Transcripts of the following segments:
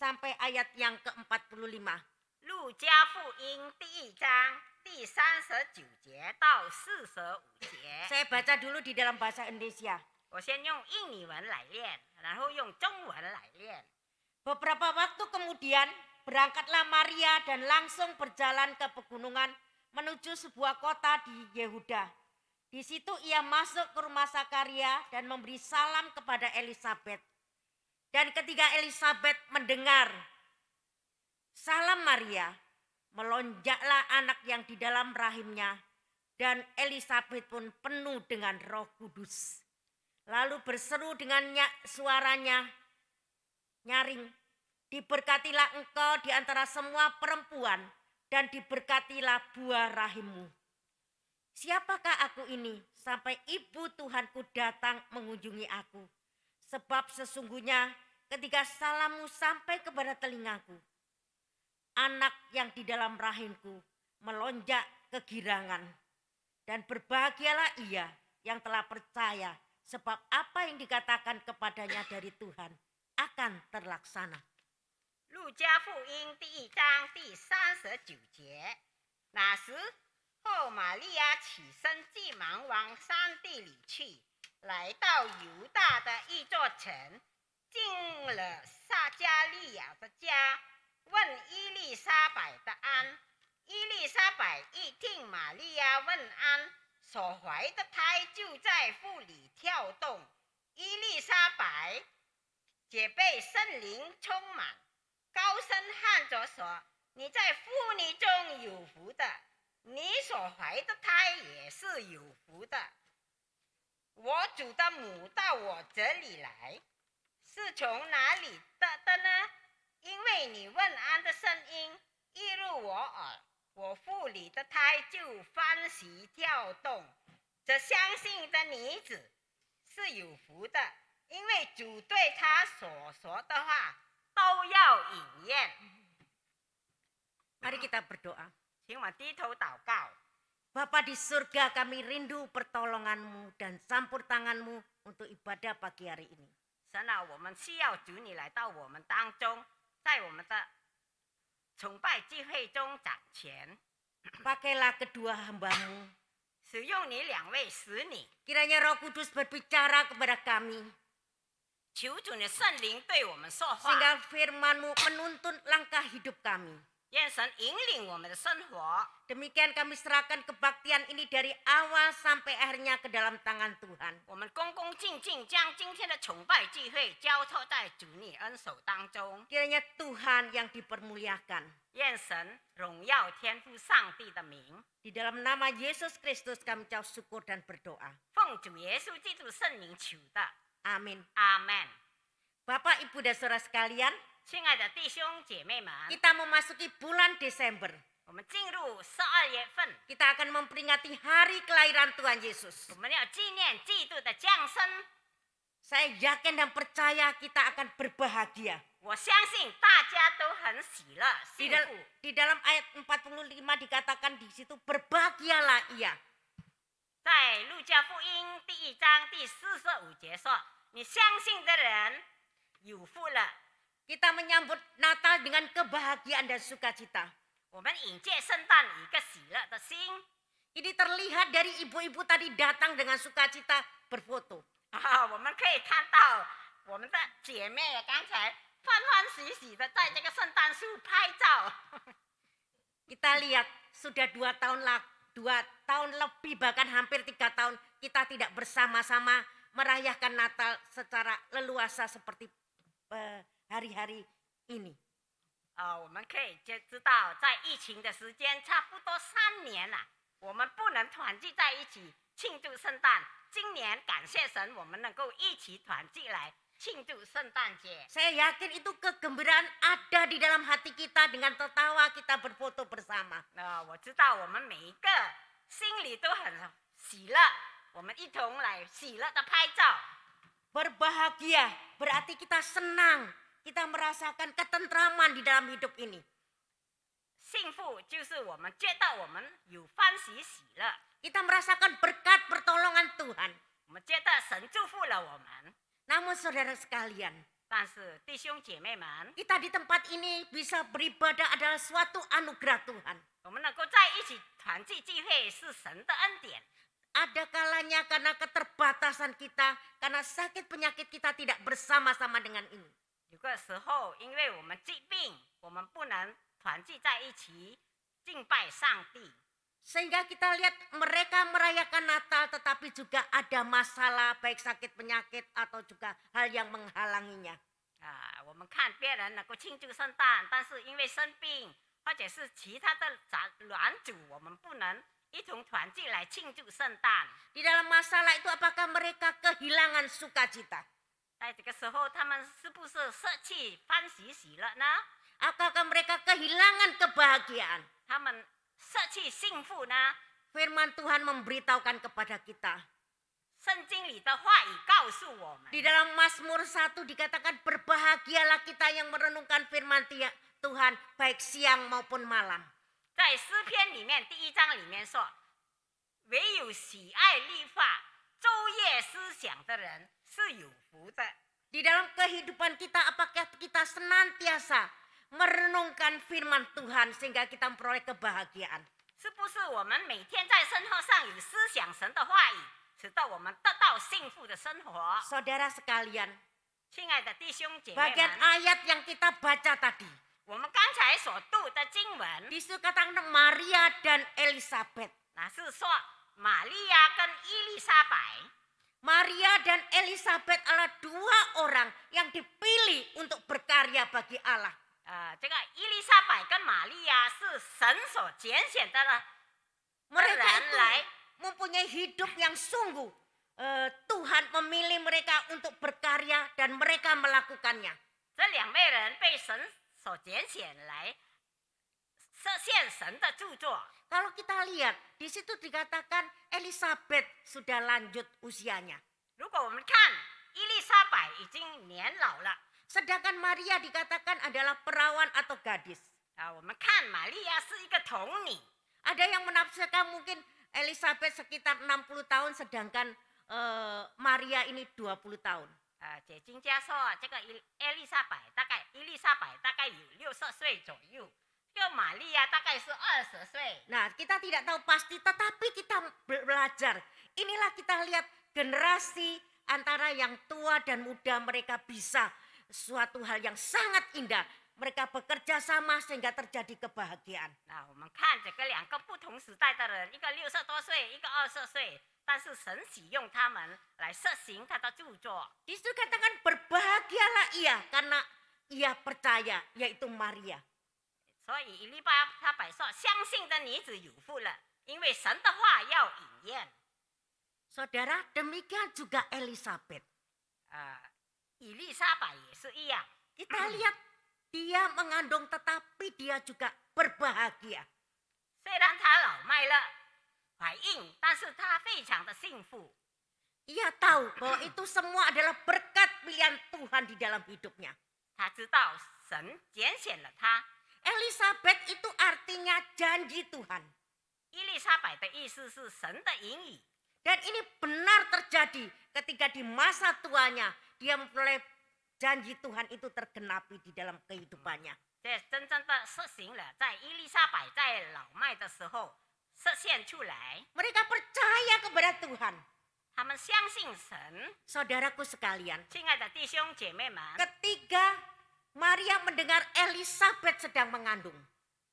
sampai ayat yang ke-45. 路加福音第1章第39节到45节。 Saya baca dulu di dalam bahasa Indonesia. 我先用印尼文来念，然后用中文来念。 Beberapa waktu kemudian berangkatlah Maria dan langsung berjalan ke pegunungan menuju sebuah kota di Yehuda. Di situ ia masuk ke rumah Sakaria dan memberi salam kepada Elisabet. Dan ketika Elisabet mendengar salam Maria, melonjaklah anak yang di dalam rahimnya, dan Elisabet pun penuh dengan Roh Kudus. Lalu berseru dengan suaranya nyaring, diberkatilah engkau di antara semua perempuan, dan diberkatilah buah rahimmu. Siapakah aku ini sampai ibu Tuhanku datang mengunjungi aku? Sebab sesungguhnya ketika salammu sampai kepada telingaku, anak yang di dalam rahimku melonjak kegirangan. Dan berbahagialah ia yang telah percaya, sebab apa yang dikatakan kepadanya dari Tuhan akan terlaksana. 路加福音第1章第39节。那时后，玛利亚起身，急忙往山地里去，来到犹大的一座城，进了撒加利亚的家，问伊丽莎白的安。伊丽莎白一听玛利亚问安，所怀的胎就在腹里跳动。伊丽莎白也被圣灵充满，高声喊着说：“你在妇女中有福的，你所怀的胎也是有福的。我主的母到我这里来，是从哪里得的呢？因为你问安的声音一入我耳，我腹里的胎就欢喜跳动。这相信的女子是有福的，因为主对她所说的话都要应验。” Mari kita berdoa. 请我们低头祷告。 Bapa di surga, kami rindu pertolongan-Mu dan campur tangan-Mu untuk ibadah pagi hari ini. 神啊，我们需要主你来到我们当中，在我们的崇拜聚会中掌权， Pakailah kedua hamba-Mu. 使用你2位使女， Kiranya Roh Kudus berbicara kepada kami, 求主你圣灵对我们说话， sehingga firman-Mu menuntun langkah hidup kami. 愿神引领我们的生活。 Demikian kami serahkan kebaktian ini dari awal sampai akhirnya ke dalam tangan Tuhan. 我们恭恭敬敬将今天的崇拜聚会交托在主你恩手当中， Kiranya Tuhan yang dipermuliakan. 愿神荣耀天父上帝的名， Di dalam nama Yesus Kristus kami ucap syukur dan berdoa. 奉主耶稣基督圣名求的， Amin. 阿门。 Bapak, Ibu, dan saudara sekalian, 亲爱的弟兄姐妹们， kita memasuki bulan Desember. 我们进入12月份， Kita akan memperingati hari kelahiran Tuhan Yesus. 我们要纪念基督的降生。 Saya yakin dan percaya kita akan berbahagia. 我相信大家都很喜乐、 Di, 幸福。 di dalam ayat 45 dikatakan di situ berbahagialah ia. 在路加福音第1章第45节说：“你相信的人有福了。” Kita menyambut Natal dengan kebahagiaan dan sukacita. 我们迎接圣诞以一个喜乐的心 Ini terlihat dari ibu-ibu tadi datang dengan sukacita berfoto. 啊！我们可以看到我们的姐妹刚才欢欢喜喜的在这个圣诞树拍照。 Kita lihat sudah 2 tahun lebih, bahkan hampir 3 tahun kita tidak bersama-sama merayakan Natal secara leluasa seperti hari-hari ini. 我们可以就知道，在疫情的时间差不多3年了，我们不能团聚在一起庆祝圣诞。今年感谢神，我们能够一起团聚来庆祝圣诞节。 Saya yakin itu kegembiraan ada di dalam hati kita, dengan tertawa kita berfoto bersama. 我知道我们每一个心里都很喜乐，我们一同来喜乐的拍照。 Berbahagia berarti kita senang, kita merasakan ketentraman di dalam hidup ini. 幸福就是我们觉得我们有欢喜喜乐， Kita merasakan berkat pertolongan Tuhan. 我们觉得神祝福了我们。 Namun saudara sekalian, 但是弟兄姐妹们， Kita di tempat ini bisa beribadah adalah suatu anugerah Tuhan. 我们能够在一起团聚聚会是神的恩典。 Ada kalanya karena keterbatasan kita, karena sakit penyakit kita tidak bersama-sama dengan ini. 有个时候，因为我们疾病，我们不能团聚在一起敬拜上帝。 Sehingga kita lihat mereka merayakan Natal tetapi juga ada masalah baik sakit penyakit atau juga hal yang menghalanginya. 我们看别人能够庆祝圣诞，但是因为生病或者是其他的软主，我们不能一同团聚来庆祝圣诞。 Di dalam masalah itu apakah mereka kehilangan sukacita? 在这个时候，他们是不是舍弃欢喜喜乐呢？ Apakah mereka kehilangan kebahagiaan? 他们舍弃幸福呢？ Firman Tuhan memberitahukan kepada kita. 圣经里的话语告诉我们， Di dalam Mazmur 1 dikatakan berbahagialah kita yang merenungkan firman Tuhan baik siang maupun malam. 在诗篇里面第1章里面说，唯有喜爱律法、昼夜思想的人是有福的。 Di dalam kehidupan kita apakah kita senantiasa merenungkan firman Tuhan sehingga kita memperoleh kebahagiaan? 是不是我们每天在生活上有思想神的话语，使得我们得到幸福的生活？ Saudara sekalian, 亲爱的弟兄姐妹 bagian 们， ayat yang kita baca tadi, 我们刚才所读的经文， disitu katakan Maria dan Elizabeth. 那是说玛利亚跟伊丽莎白， Maria dan Elizabeth adalah dua orang yang dipilih untuk berkarya bagi Allah. 这个伊丽莎白跟玛利亚是神所拣选的了。 Mereka Keren, itu Lai. mempunyai hidup yang sungguh. Tuhan memilih mereka untuk berkarya dan mereka melakukannya. 这两位人被神所拣选来实现神的著作。 Kalau kita lihat, di situ dikatakan Elizabeth sudah lanjut usianya. 如果我们看伊丽莎白已经年老了， Sedangkan Maria dikatakan adalah perawan atau gadis. 我们看玛利亚是一个童女， Ada yang menafsirkan mungkin Elizabeth sekitar 60 tahun sedangkan Maria ini 20 tahun. 解经家说这个伊丽莎白大概有60岁左右，这个玛利亚大概是20岁。 Nah, kita tidak tahu pasti, tetapi kita belajar. Inilah kita lihat generasi antara yang tua dan muda, mereka bisa suatu hal yang sangat indah. Mereka bekerja sama sehingga terjadi kebahagiaan. 那我们看这个两个不同时代的人，一个60多岁，一个20岁，但是神使用他们来实行他的著作。 Di situ katakan berbahagialah ia karena ia percaya, yaitu Maria. 所以伊丽莎白说：“相信的女子有福了，因为神的话要应验。 Saudara, demikian juga Elizabeth. 伊丽莎白也是一样， Kita lihat dia mengandung tetapi dia juga berbahagia. 虽然她老迈了，怀孕，但是她非常的幸福。 Ia tahu bahwa itu semua adalah berkat pilihan Tuhan di dalam hidupnya. 她知道神拣选了她。 Elizabeth itu artinya janji Tuhan. 伊丽莎白的意思是神的应许， Dan ini benar terjadi ketika di masa tuanya dia memperoleh janji Tuhan itu tergenapi di dalam kehidupannya. 这真正的实行了，在伊丽莎白在老迈的时候实现出来。 Mereka percaya kepada Tuhan. 他们相信神。 Saudaraku sekalian, 亲爱的弟兄姐妹们， ketika Maria mendengar Elizabeth sedang mengandung,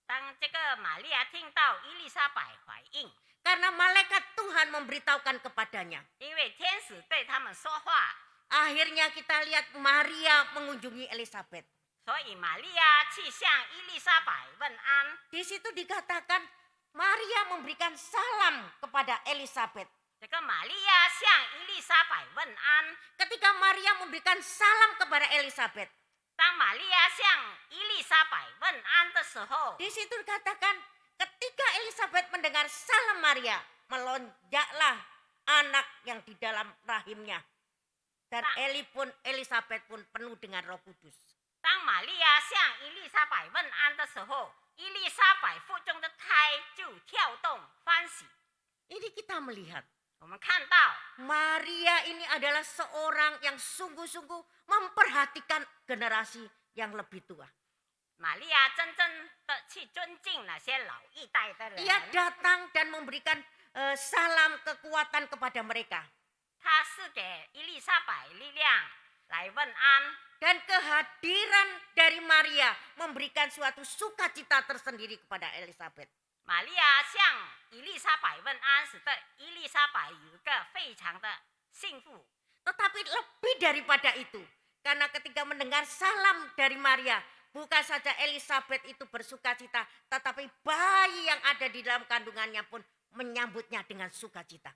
当这个玛利亚听到伊丽莎白怀孕， karena malaikat Tuhan memberitahukan kepadanya, 因为天使对他们说话， akhirnya kita lihat Maria mengunjungi Elizabeth. 所以玛利亚去向伊丽莎白问安。 Di situ dikatakan Maria memberikan salam kepada Elizabeth. 这个玛利亚向伊丽莎白问安。 Ketika Maria memberikan salam kepada Elizabeth, 当玛利亚向伊丽莎白问安的时候， di situ dikatakan ketika Elizabeth mendengar salam Maria, melonjaklah anak yang di dalam rahimnya. Dan Elizabeth pun penuh dengan Roh Kudus. 当玛利亚向伊丽莎白问安的时候，伊丽莎白腹中的胎就跳动欢喜。 Ini kita melihat 我们看到 Maria ini adalah seorang yang sungguh-sungguh memperhatikan generasi yang lebih tua. 玛利亚真正的去尊敬那些老一代的人， Ia datang dan memberikan salam kekuatan kepada mereka. 她是给伊丽莎白力量来问安。 Dan kehadiran dari Maria memberikan suatu sukacita tersendiri kepada Elizabeth. 玛利亚向伊丽莎白问安，使得伊丽莎白有一个非常的幸福。 Tetapi lebih daripada itu, karena ketika mendengar salam dari Maria, bukan saja Elizabeth itu bersukacita, tetapi bayi yang ada di dalam kandungannya pun menyambutnya dengan sukacita.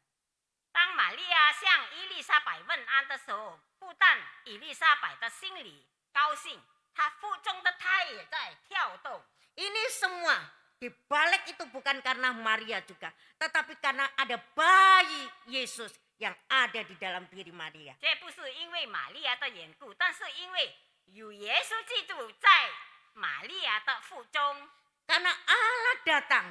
当玛利亚向伊丽莎白问安的时候，不但伊丽莎白的心里高兴，她腹中的胎也在跳动。 Ini semua dibalik itu bukan karena Maria juga, tetapi karena ada bayi Yesus yang ada di dalam diri Maria. 这不是因为玛利亚的缘故，但是因为有耶稣基督在玛利亚的腹中。 Karena Allah datang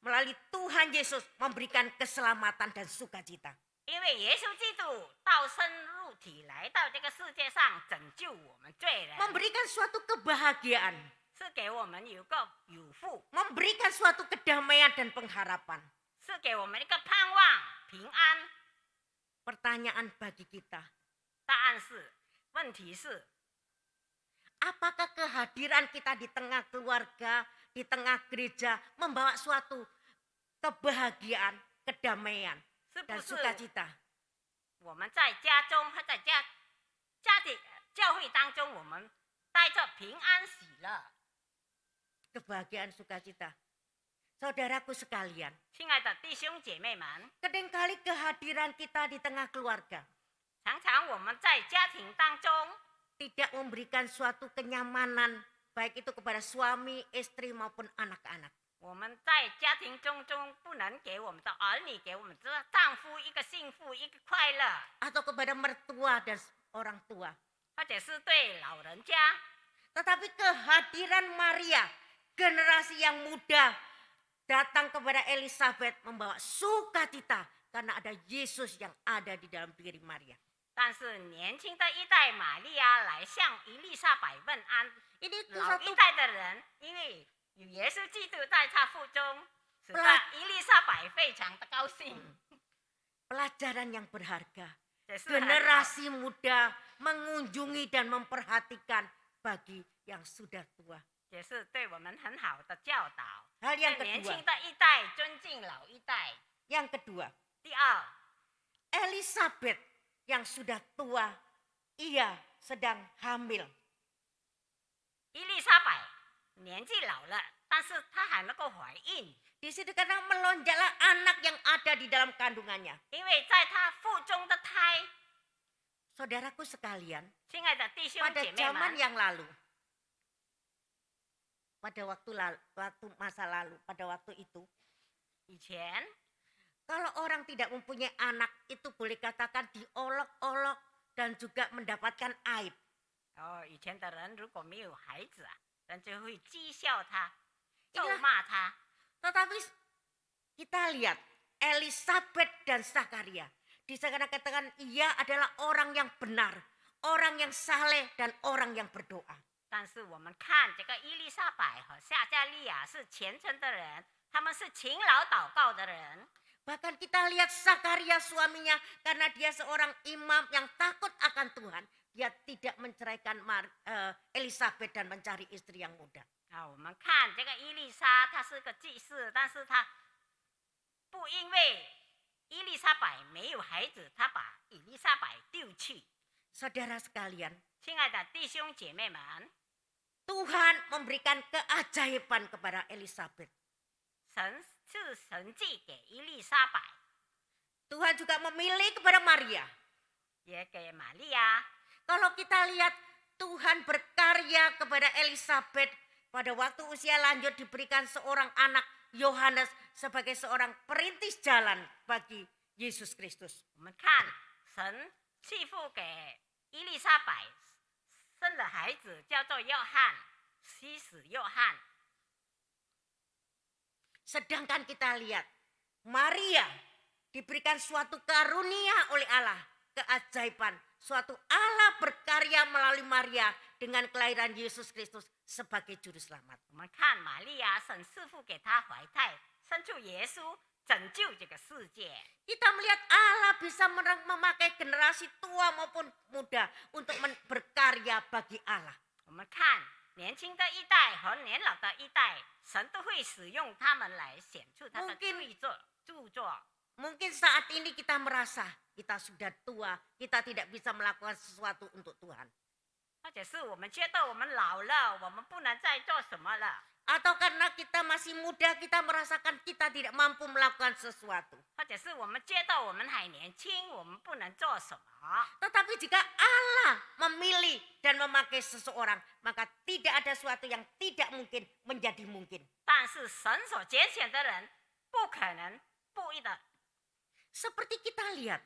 melalui Tuhan Yesus memberikan keselamatan dan sukacita. 因为耶稣基督道身入体来到这个世界上拯救我们罪人， Memberikan suatu kebahagiaan, 是给我们有个有福， memberikan suatu kedamaian dan pengharapan. 是给我们一个盼望平安。 Pertanyaan bagi kita, 答案是，问题是， apakah kehadiran kita di tengah keluarga, di tengah gereja membawa suatu kebahagiaan, kedamaian 是不 dan 是 sukacita? 我们在家中和在家庭教会当中，我们带着平安喜乐。 Kebahagiaan sukacita. Saudaraku sekalian, 亲爱的弟兄姐妹们， kadangkali kehadiran kita di tengah keluarga 常常我们在家庭当中 tidak memberikan suatu kenyamanan, baik itu kepada suami, istri maupun anak-anak. 我们在家庭中不能给我们的儿女、给我们的丈夫一个幸福、一个快乐， Atau kepada mertua dan orang tua. 或者是对老人家。 Tetapi kehadiran Maria, generasi yang muda, datang kepada Elizabeth membawa sukacita karena ada Yesus yang ada di dalam diri Maria. 但是年轻的一代玛利亚来向伊丽莎白问安， Ini 老 satu 一代的人因为有耶稣基督在他腹中，使得伊丽莎白非常的高兴。 pelajaran yang berharga. 这是很好 Generasi muda mengunjungi dan memperhatikan bagi yang sudah tua. 也是对我们很好的教导。 Hal 对 yang 年轻 kedua, 的一代尊敬老一代。 yang kedua, 第二， Elizabeth yang sudah tua, ia sedang hamil. 伊丽莎白年纪老了，但是她还能够怀孕， Di situ karena melonjaklah anak yang ada di dalam kandungannya. 因为在她腹中的胎， Saudaraku sekalian, 亲爱的弟兄 pada 姐妹 zaman 们， yang lalu, pada waktu masa lalu, pada waktu itu, 以前 kalau orang tidak mempunyai anak itu boleh katakan diolok-olok dan juga mendapatkan aib. 以前的人如果没有孩子啊，人就会讥笑他、 Inilah 咒骂他。 Tetapi kita lihat Elizabeth dan Zakaria. Di sana katakan ia adalah orang yang benar, orang yang saleh dan orang yang berdoa. 但是我们看这个伊丽莎白和夏加利亚是虔诚的人，他们是勤劳祷告的人。 Bahkan kita lihat Zakaria suaminya karena dia seorang imam yang takut akan Tuhan. Dia tidak menceraikan Elizabeth dan mencari istri yang muda. 我们看这个伊丽莎，她是个祭司，但是她不因为伊丽莎白没有孩子，她把伊丽莎白丢弃。 Saudara sekalian, 亲爱的弟兄姐妹们， Tuhan memberikan keajaiban kepada Elizabeth. 神是神迹给伊丽莎白， Tuhan juga memilih kepada Maria. 也给玛利亚。 Kalau kita lihat Tuhan berkarya kepada Elizabeth pada waktu usia lanjut diberikan seorang anak Yohanes sebagai seorang perintis jalan bagi Yesus Kristus. 我们看神赐福给伊丽莎白，生了孩子叫做约翰，西使约翰。 Sedangkan kita lihat Maria diberikan suatu karunia oleh Allah, keajaiban suatu Allah berkarya melalui Maria dengan kelahiran Yesus Kristus sebagai juru selamat. 我们看玛利亚，神赐福给她怀胎，生出耶稣，拯救这个世界。 Kita melihat Allah bisa memakai generasi tua maupun muda untuk berkarya bagi Allah. 我们看年轻的一代和年老的一代，神都会使用他们来显出他的 Mungkin- 著作。 Mungkin saat ini kita merasa kita sudah tua, kita tidak bisa melakukan sesuatu untuk Tuhan. 或者是我们觉得我们老了，我们不能再做什么了。 Atau karena kita masih muda, kita merasakan kita tidak mampu melakukan sesuatu. 或者是我们觉得我们还年轻，我们不能做什么。 Tetapi jika Allah memilih dan memakai seseorang, maka tidak ada sesuatu yang tidak mungkin menjadi mungkin. 但是神所拣选的人，不可能不一的。 Seperti kita lihat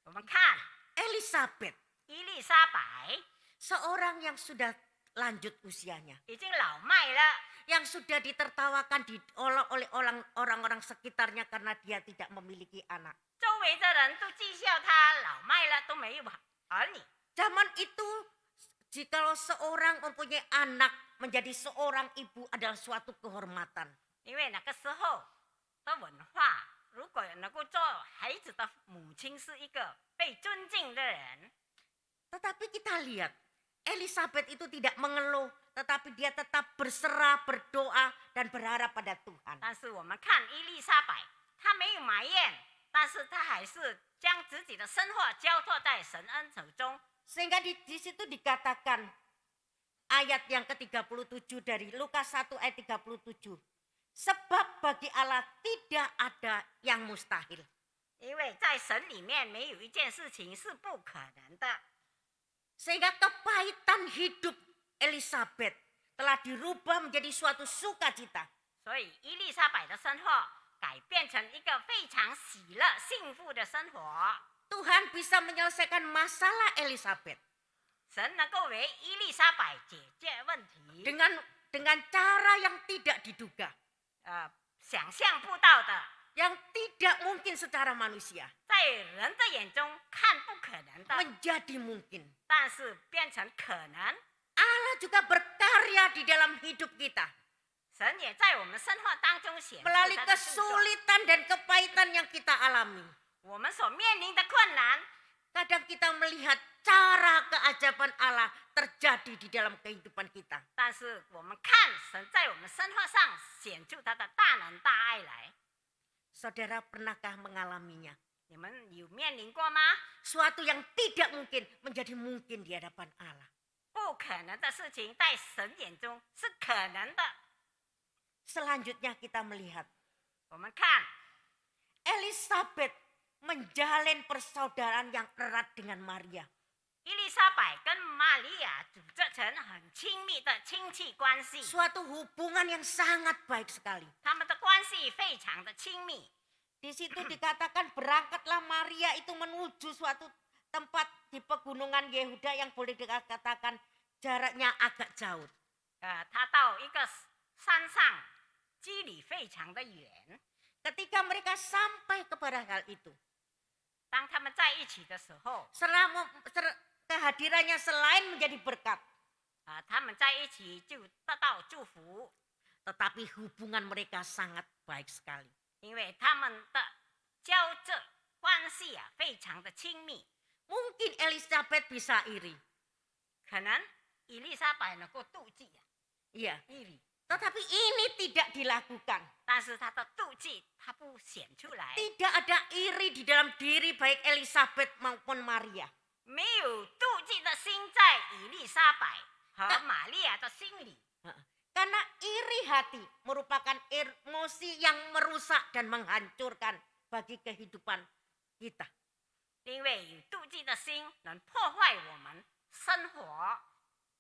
我们看 Elizabeth, 伊丽莎白 seorang yang sudah lanjut usianya, 已经老迈了， yang sudah ditertawakan oleh orang-orang sekitarnya karena dia tidak memiliki anak. 周围的人都讥笑她老迈了，都没有儿女。 Zaman itu, jikalau seorang mempunyai anak, menjadi seorang ibu adalah suatu kehormatan. 因为那个时候的文化，如果能够做孩子的母亲，是一个被尊敬的人。 Tetapi kita lihat, Elizabeth itu tidak mengeluh, tetapi dia tetap berserah, berdoa, dan berharap pada Tuhan. 但是我们看伊丽莎白，她没有埋怨，但是她还是将自己的生活交托在神恩手中。 Sehingga di situ dikatakan ayat yang ke-37 dari Lukas 1 ayat 37. Sebab bagi Allah tidak ada yang mustahil. 因为在神里面没有一件事情是不可能的。 Sehingga kepahitan hidup Elizabeth telah dirubah menjadi suatu sukacita. 所以伊丽莎白的生活改变成一个非常喜乐、幸福的生活。 Tuhan bisa menyelesaikan masalah Elizabeth 神能够为伊丽莎白解决问题， dengan cara yang tidak diduga, 想象不到的， yang tidak mungkin secara manusia, 在人的眼中看不可能的， menjadi mungkin. 但是变成可能。 Allah juga berkarya di dalam hidup kita 神也在我们生活当中显出 melalui 他的著作。 kesulitan dan kepahitan yang kita alami. 我们所面临的困难， Kadang kita melihat cara keajaiban Allah terjadi di dalam kehidupan kita. 但是我们看神在我们生活上显出他的大能大爱来。 Saudara pernahkah mengalaminya? 你们有面临过吗？ Suatu yang tidak mungkin menjadi mungkin di hadapan Allah. 不可能的事情在神眼中是可能的。 Selanjutnya kita melihat 我们看 Elizabeth menjalin persaudaraan yang erat dengan Maria. 伊丽莎白跟玛利亚组织成很亲密的亲戚关系， Suatu hubungan yang sangat baik sekali. 他们的关系非常的亲密。 Di situ dikatakan berangkatlah Maria itu menuju suatu tempat di pegunungan Yehuda yang boleh dikatakan jaraknya agak jauh. 他到一个山上，距离非常的远。 Ketika mereka sampai kepada hal itu, 当他们在一起的时候， kehadirannya selain menjadi berkat, 他们在一起就得到祝福， tetapi hubungan mereka sangat baik sekali. 因为他们的交织关系非常的亲密。 Mungkin Elizabeth bisa iri, 可能伊丽莎白能够妒忌 iya. iri， Tetapi ini tidak dilakukan. 但是他的妒忌他不显出来， Tidak ada iri di dalam diri baik Elizabeth maupun Maria. 没有妒忌的心在伊丽莎白和玛利亚的心里。 Karena iri hati merupakan emosi yang merusak dan menghancurkan bagi kehidupan kita. 因为有妒忌的心能破坏我们生活。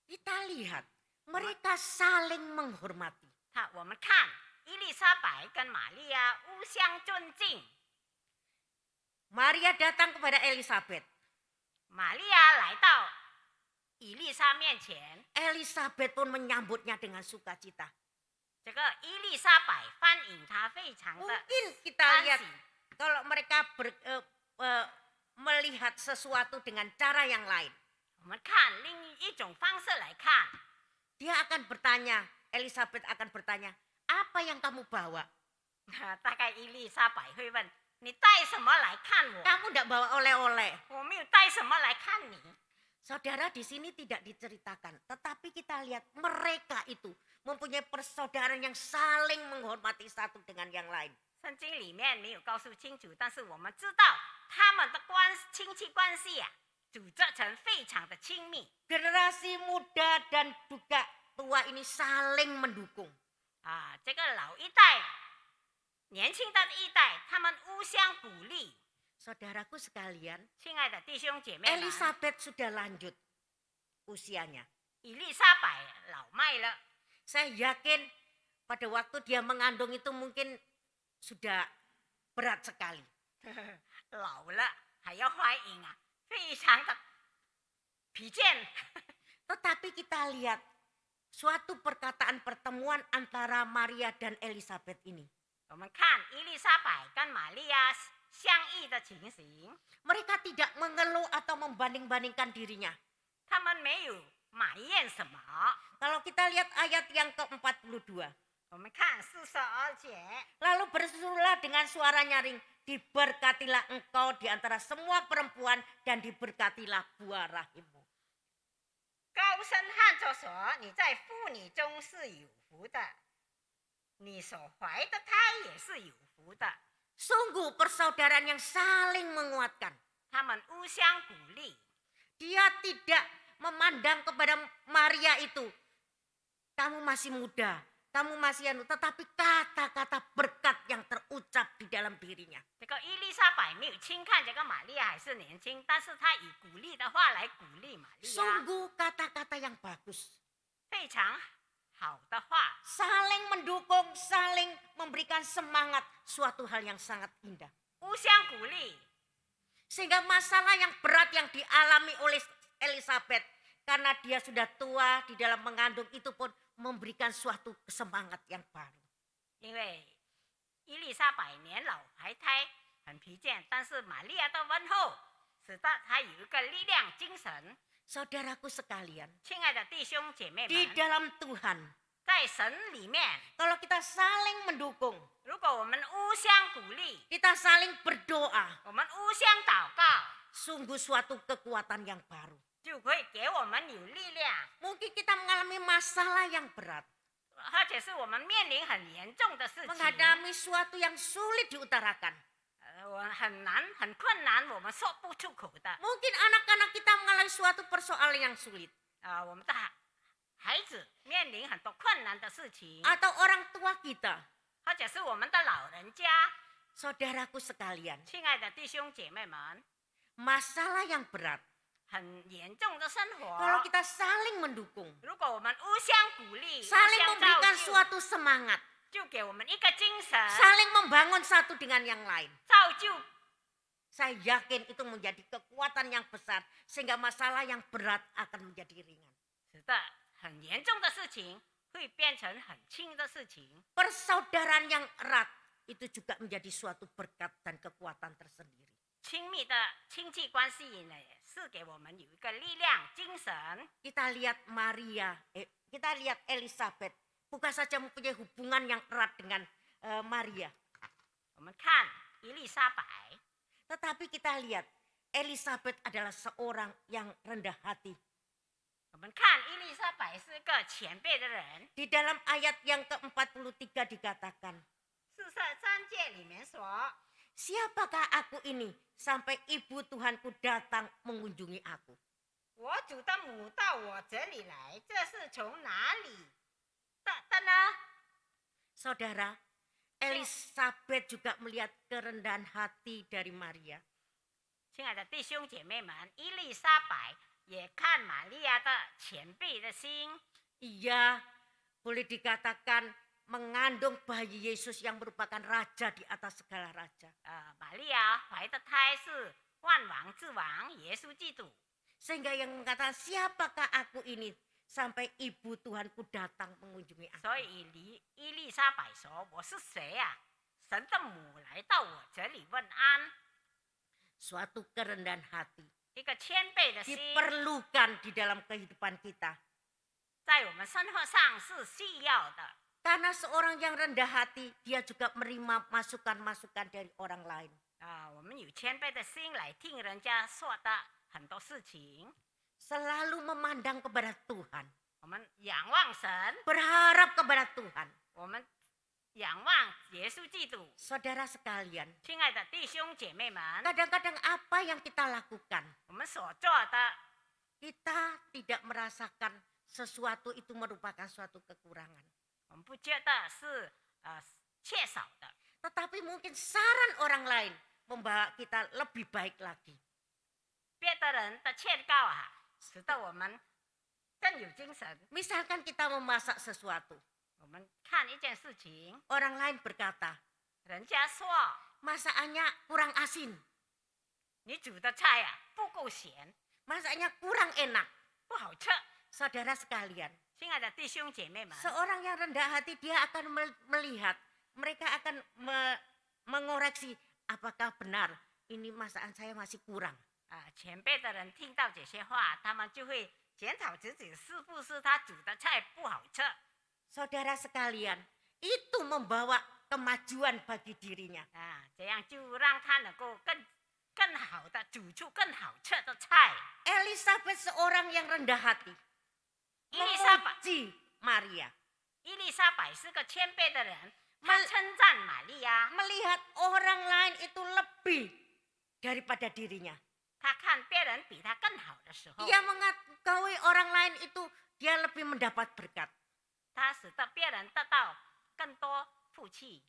Kita lihat mereka saling menghormati. 我们看伊丽莎白跟玛利亚互相尊敬。 Maria datang kepada Elizabeth. 玛利亚来到伊丽莎面前， Elizabeth pun menyambutnya dengan sukacita. 这个伊丽莎白欢迎她非常的 Mungkin kita 欢 lihat 喜。 kalau mereka melihat sesuatu dengan cara yang lain. 我们看另一种方式来看， Dia akan bertanya, Elizabeth akan bertanya, apa yang kamu bawa? 大概伊丽莎白会问：“你带什么来看我？ Kamu tidak bawa oleh-oleh. 我没有带什么来看你。” Saudara, di sini tidak diceritakan, tetapi kita lihat mereka itu mempunyai persaudaraan yang saling menghormati satu dengan yang lain. 圣经里面没有告诉清楚，但是我们知道他们的亲戚关系啊，组织成非常的亲密 Generasi muda dan juga tua ini saling mendukung. 啊。这个老一代、年轻的一代，他们互相鼓励。 Saudaraku sekalian, 亲爱的弟兄姐妹们， Elizabeth sudah lanjut usianya. 伊丽莎白老迈了， Saya yakin pada waktu dia mengandung itu mungkin sudah berat sekali. 老了还要怀孕啊，非常的疲倦。 Tetapi kita lihat suatu perkataan pertemuan antara Maria dan Elizabeth ini. 我们看伊丽莎白跟玛利亚相遇的情形， Mereka tidak mengeluh atau membanding-bandingkan dirinya. 他们没有埋怨什么。 Kalau kita lihat ayat yang ke-42. 我们看42节， Lalu berserulah dengan suara nyaring, diberkatilah engkau di antara semua perempuan dan diberkatilah buah rahimmu. 高声喊着说：“你在妇女中是有福的，你所怀的胎也是有福的。” Sungguh persaudaraan yang saling menguatkan. 他们互相鼓励， Dia tidak memandang kepada Maria itu. Kamu masih muda, kamu masih tetapi kata-kata berkat yang terucap di dalam dirinya. 这个伊丽莎白没有轻看这个玛利亚还是年轻，但是她以鼓励的话来鼓励玛利亚， Sungguh kata-kata yang bagus. 非常好的话， Saling mendukung, saling memberikan semangat, suatu hal yang sangat indah. 互相鼓励。 Sehingga masalah yang berat yang dialami oleh Elizabeth karena dia sudah tua di dalam mengandung itu pun memberikan suatu semangat yang baru. 因为伊丽莎白年老怀胎很疲倦，但是玛利亚的问候使得她有一个力量精神。 Saudaraku sekalian, 亲爱的弟兄姐妹 di 们， dalam Tuhan, 在神里面， kalau kita saling mendukung, 如果我们互相鼓励， kita saling berdoa, 我们互相祷告， sungguh suatu kekuatan yang baru. 就会给我们有力量。 Mungkin kita mengalami masalah yang berat, 而且是我们面临很严重的事情， menghadapi suatu yang sulit diutarakan. 我很难、很困难，我们说不出口的。 Mungkin anak-anak kita mengalami suatu persoalan yang sulit. 我们的孩子面临很多困难的事情， Atau orang tua kita. 或者是我们的老人家。 Saudaraku sekalian, 亲爱的弟兄姐妹们， masalah yang berat. 很严重的生 Kalau 活， kita saling mendukung, 如果我们互相鼓励、互 saling 相 memberikan 造就， suatu semangat, 就给我们一个精神， saling membangun satu dengan yang lain. 造就 Saya yakin itu menjadi kekuatan yang besar sehingga masalah yang berat akan menjadi ringan. 使得很严重的事情会变成很轻的事情。 Persaudaraan yang erat itu juga menjadi suatu berkat dan kekuatan tersendiri. 亲密的亲戚关系呢，也是给我们有一个力量、精神。 Kita lihat kita lihat Elizabeth, bukan saja mempunyai hubungan yang erat dengan Maria, 我们看伊丽莎白， tetapi kita lihat Elizabeth adalah seorang yang rendah hati. 我们看伊丽莎白是个谦卑的人。 Di dalam ayat yang ke-43 dikatakan, 43节里面说， siapakah aku ini sampai ibu Tuhanku datang mengunjungi aku? 我主的母到我这里来，这是从哪里的呢？ Saudara, Elizabeth juga melihat kerendahan hati dari Maria. 亲爱的弟兄姐妹们，伊丽莎白也看玛利亚的谦卑的心， Ia boleh dikatakan mengandung bayi Yesus yang merupakan raja di atas segala raja. 玛利亚怀的胎是万王之王耶稣基督， Sehingga yang mengatakan siapakah aku ini sampai ibu Tuhanku datang mengunjungi aku. 所以伊丽莎白说：“我是谁呀、神的母来到我这里问安。” Suatu kerendahan hati 一个谦卑的心， diperlukan di dalam kehidupan kita. 在我们生活上是需要的。 Karena seorang yang rendah hati, dia juga menerima masukan-masukan dari orang lain. 我们有谦卑的心来听人家说的很多事情， Selalu memandang kepada Tuhan, 我们仰望神， berharap kepada Tuhan. 我们仰望耶稣基督。 Saudara sekalian, 亲爱的弟兄姐妹们， kadang-kadang apa yang kita lakukan, 我们所做的， kita tidak merasakan sesuatu itu merupakan suatu kekurangan. 我们不觉得是缺少的， Tetapi mungkin saran orang lain membawa kita lebih baik lagi. 别的人的劝告使得我们更有精神。 Misalkan kita memasak sesuatu, 我们看一件事情， orang lain berkata, 人家说 masakannya kurang asin, 你煮的菜不够咸， masaknya kurang enak. 不好吃。 Saudara sekalian, 亲爱的弟兄姐妹们， seorang yang rendah hati dia akan melihat, mereka akan mengoreksi apakah benar ini masakan saya masih kurang. 前辈的人听到这些话，他们就会检讨自己是不是他煮的菜不好吃。 Saudara sekalian, itu membawa kemajuan bagi dirinya. 这样就让他能够更好的煮出更好吃的菜。 Elisabeth seorang yang rendah hati, 伊丽莎白， memuji Maria, 伊丽莎白是个谦卑的人，她称赞玛利亚， melihat orang lain itu lebih daripada dirinya. 她看别人比她更好的时候， Ia mengetahui orang lain itu dia lebih mendapat berkat. 她使得别人得到更多福气。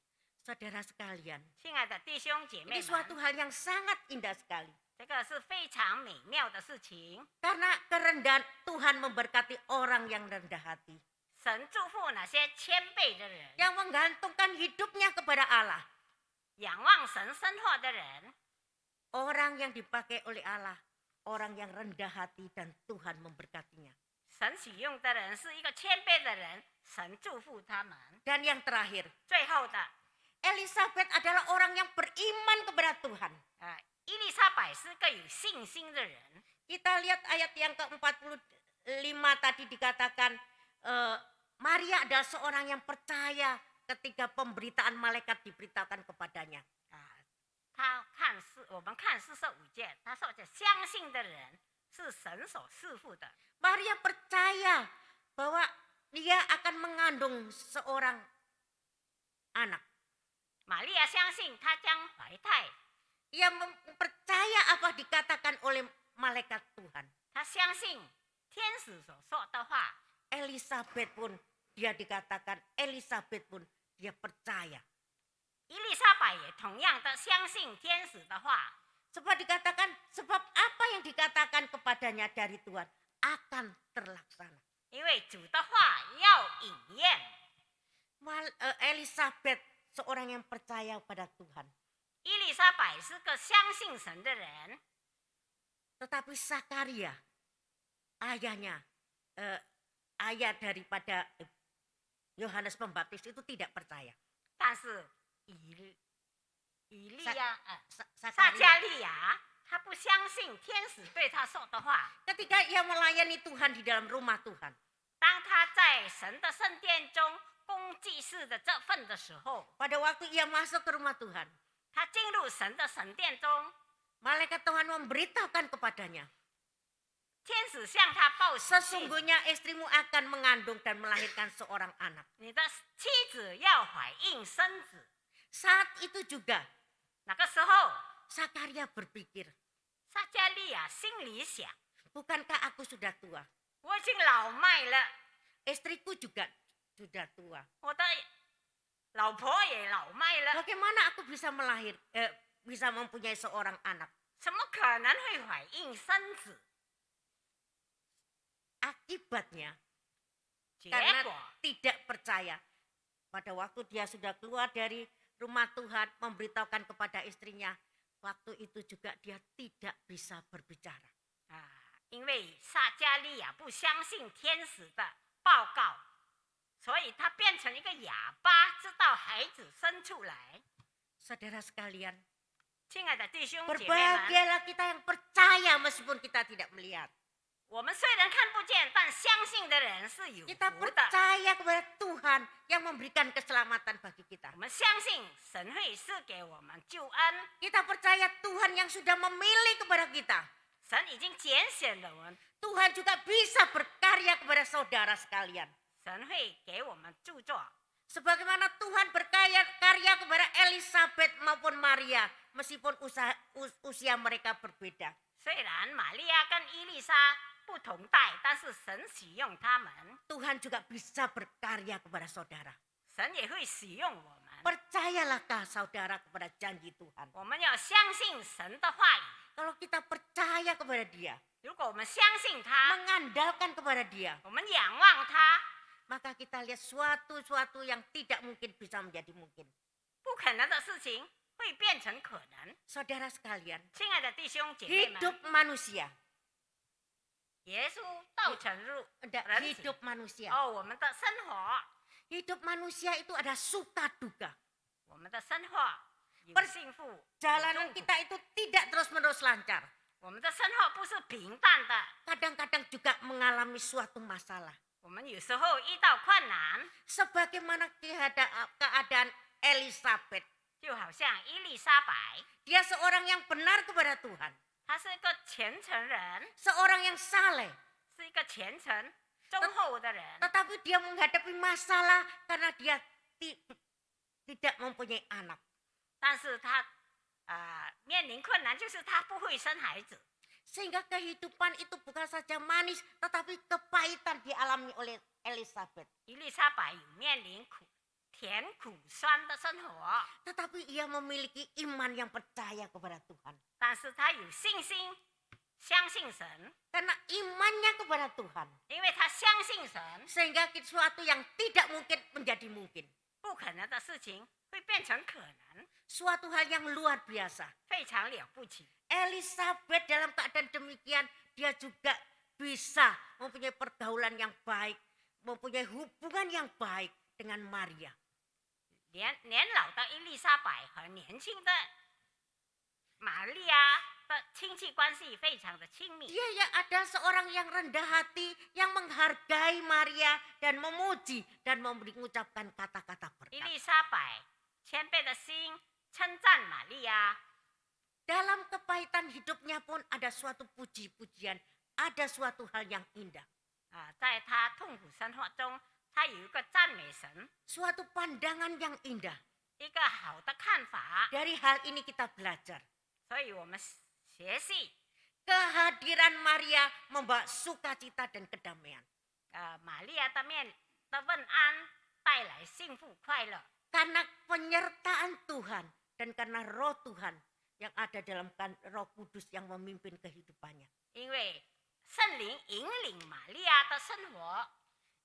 Saudara sekalian, 亲爱的弟兄姐妹 ini suatu 们， hal yang sangat indah sekali. 这个是非常美妙的事情。 Karena kerendahan Tuhan memberkati orang yang rendah hati. 神祝福那些谦卑的人， Yang menggantungkan hidupnya kepada Allah. 仰望神生活的人， Orang yang dipakai oleh Allah. Orang yang rendah hati dan Tuhan memberkatinya. 神使用的人是一个谦卑的人，神祝福他们。 Dan yang terakhir, 最后的， Elisabeth adalah orang yang beriman kepada Tuhan. 伊丽莎白是个有信心的人。 Kita lihat ayat yang ke-45 tadi dikatakan, Maria adalah seorang yang percaya ketika pemberitaan malaikat diberitakan kepadanya. 我们看45节，他说这相信的人是神所赐福的。 Maria percaya bahwa dia akan mengandung seorang anak. 玛利亚相信她将怀胎， Ia percaya apa dikatakan oleh malaikat Tuhan. 她相信天使所说的话。 Elisabeth pun dia dikatakan, Elisabeth pun dia percaya. 伊丽莎白也同样的相信天使的话， Sebab dikatakan, sebab apa yang dikatakan kepadanya dari Tuhan akan terlaksana. 因为主的话要应验。 Elisabeth seorang yang percaya pada Tuhan. 伊丽莎白是个相信神的人， Tetapi Sakaria, ayahnya, ayah daripada Yohanes Pembaptis itu tidak percaya. 但是以利亚、撒 Sakaria 加利亚，他不相信天使对他说的话。 ketika ia melayani Tuhan di dalam rumah Tuhan, 当他在神的圣殿中供祭祀的这份的时候， pada waktu ia masuk ke rumah Tuhan, 他进入神的神殿中， malaikat Tuhan memberitahukan kepadanya, 天使向他报喜信， sesungguhnya istrimu akan mengandung dan melahirkan seorang anak. 你的妻子要怀孕生子。 Saat itu juga 那个时候， Sakaria berpikir, 撒加利亚心里想： bukankah aku sudah tua? 我已经老迈了， Istriku juga sudah tua. 我的老婆也老迈了， Bagaimana aku bisa bisa mempunyai seorang anak? 怎么可能会怀孕生子？ Akibatnya 结 karena 果， tidak percaya. Pada waktu dia sudah keluar dari rumah Tuhan, memberitahukan kepada istrinya, waktu itu juga dia tidak bisa berbicara. 因为撒加利亚不相信天使的报告，所以他变成一个哑巴，直到孩子生出来。 Saudara sekalian, 亲爱的弟兄姐妹们， Berbahagialah kita yang percaya meskipun kita tidak melihat. 我们虽然看不见，但相信的人是有 Kita 福的。 percaya kepada Tuhan yang memberikan keselamatan bagi kita. 我们相信神会赐给我们救恩， Kita percaya Tuhan yang sudah memilih kepada kita. 神已经拣选了我们， Tuhan juga bisa berkarya kepada saudara sekalian. 神会给我们著作。 Sebagaimana Tuhan berkarya kepada Elizabeth maupun Maria meskipun usia mereka berbeda. 虽然玛利亚跟伊丽莎不同代，但是神使用他们， Tuhan juga bisa berkarya kepada saudara. 神也会使用我们。 Percayalahkah saudara kepada janji Tuhan? 我们要相信神的话语。 Kalau kita percaya kepada Dia, 如果我们相信他， mengandalkan kepada Dia, 我们仰望他， maka kita lihat suatu yang tidak mungkin bisa menjadi mungkin. 不可能的事情会变成可能。 Saudara sekalian, 亲爱的弟兄姐妹们， hidup manusia, 耶稣道成肉 enggak, 人子 hidup manusia. 哦，我们的生活， Hidup manusia itu ada suka duka. 我们的生活有 Per- 幸福，有 Jalanan 痛苦 kita itu tidak terus-menerus lancar. 我们的生活不是平淡的， Kadang-kadang juga mengalami suatu masalah. 我们有时候遇到困难， Sebagaimana keadaan Elizabeth. 就好像伊丽莎白， Dia seorang yang benar kepada Tuhan. 她是一个虔诚人， Seorang yang saleh. 是一个虔诚忠厚的人， Tetapi dia menghadapi masalah karena dia tidak mempunyai anak. 但是她面临困难，就是她不会生孩子。 Sehingga kehidupan itu bukan saja manis, tetapi kepahitan dialami oleh Elizabeth. 伊丽莎白有面临甜苦酸的生活， Tetapi ia memiliki iman yang percaya kepada Tuhan. 但是她有信心，相信神， Karena imannya kepada Tuhan. 因为她相信神， Sehingga sesuatu yang tidak mungkin menjadi mungkin. 不可能的事情会变成可能， Suatu hal yang luar biasa. 非常了不起。 Elizabeth dalam keadaan demikian, dia juga bisa mempunyai pergaulan yang baik, mempunyai hubungan yang baik dengan Maria. 年老的伊丽莎白和年轻的玛利亚的亲戚关系非常的亲密。 Dia ya ada seorang yang rendah hati, yang menghargai Maria dan memuji dan mengucapkan kata-kata 伊 berkat. 丽莎白谦卑的心称赞玛利亚， Dalam kepahitan hidupnya pun ada suatu puji-pujian, ada suatu hal yang indah. 在她痛苦生活中，她有一个赞美神， Suatu pandangan yang indah. 一个好的看法。 Dari hal ini kita belajar. 所以我们学习 Kehadiran Maria membawa sukacita dan kedamaian. 玛利亚的问安带来幸福快乐， Karena penyertaan Tuhan dan karena roh Tuhan yang ada dalam roh kudus yang memimpin kehidupannya. 因为圣灵引领玛利亚的生活。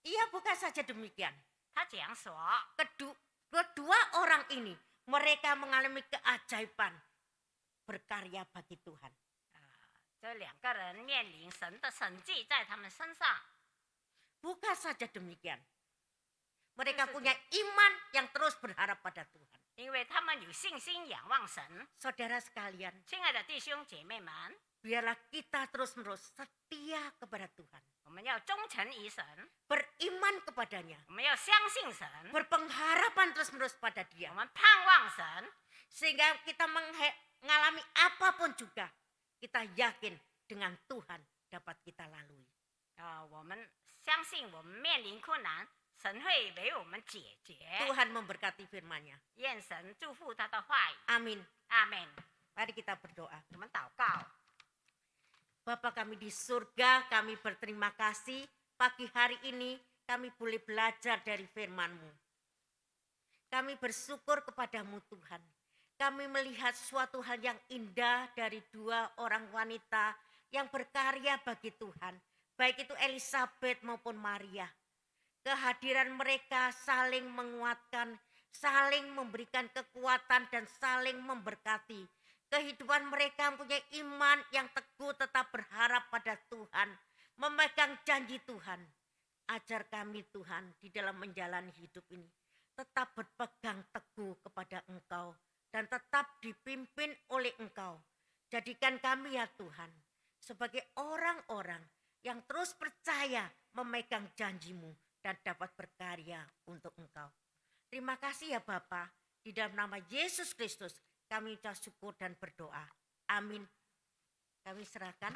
Ia bukan saja demikian. 他讲说， Kedua orang ini mereka mengalami keajaiban berkarya bagi Tuhan. 这两个人面临神的神迹在他们身上。 Bukan saja demikian. Mereka Itu punya iman yang terus berharap pada Tuhan. 因为他们有信心仰望神。 Saudara sekalian, 亲爱的弟兄姐妹们， biarlah kita terus-menerus setia kepada Tuhan. 我们要忠诚于神， Beriman kepadanya. 我们要相信神， Berpengharapan terus-menerus pada 我 dia. 们盼望神， Sehingga kita mengalami apapun juga, kita yakin dengan Tuhan dapat kita lalui. 我们相信我们面临困难，神会为我们解决。 Tuhan memberkati firman-Nya. 愿神祝福他的话语。 Amin. 阿门。 Mari kita berdoa. 我们祷告， Bapa kami di surga, kami berterima kasih pagi hari ini kami boleh belajar dari firman-Mu. Kami bersyukur kepadamu Tuhan. Kami melihat suatu hal yang indah dari dua orang wanita yang berkarya bagi Tuhan. Baik itu Elizabeth maupun Maria. Kehadiran mereka saling menguatkan, saling memberikan kekuatan dan saling memberkati. Kehidupan mereka mempunyai iman yang teguh tetap berharap pada Tuhan. Memegang janji Tuhan. Ajar kami Tuhan di dalam menjalani hidup ini. Tetap berpegang teguh kepada Engkau. dan tetap dipimpin oleh Engkau. Jadikan kami ya Tuhan sebagai orang-orang yang terus percaya memegang janji-Mu dan dapat berkarya untuk Engkau. Terima kasih ya Bapa. Di dalam nama Yesus Kristus kami ucap syukur dan berdoa. Amin. Kami serahkan.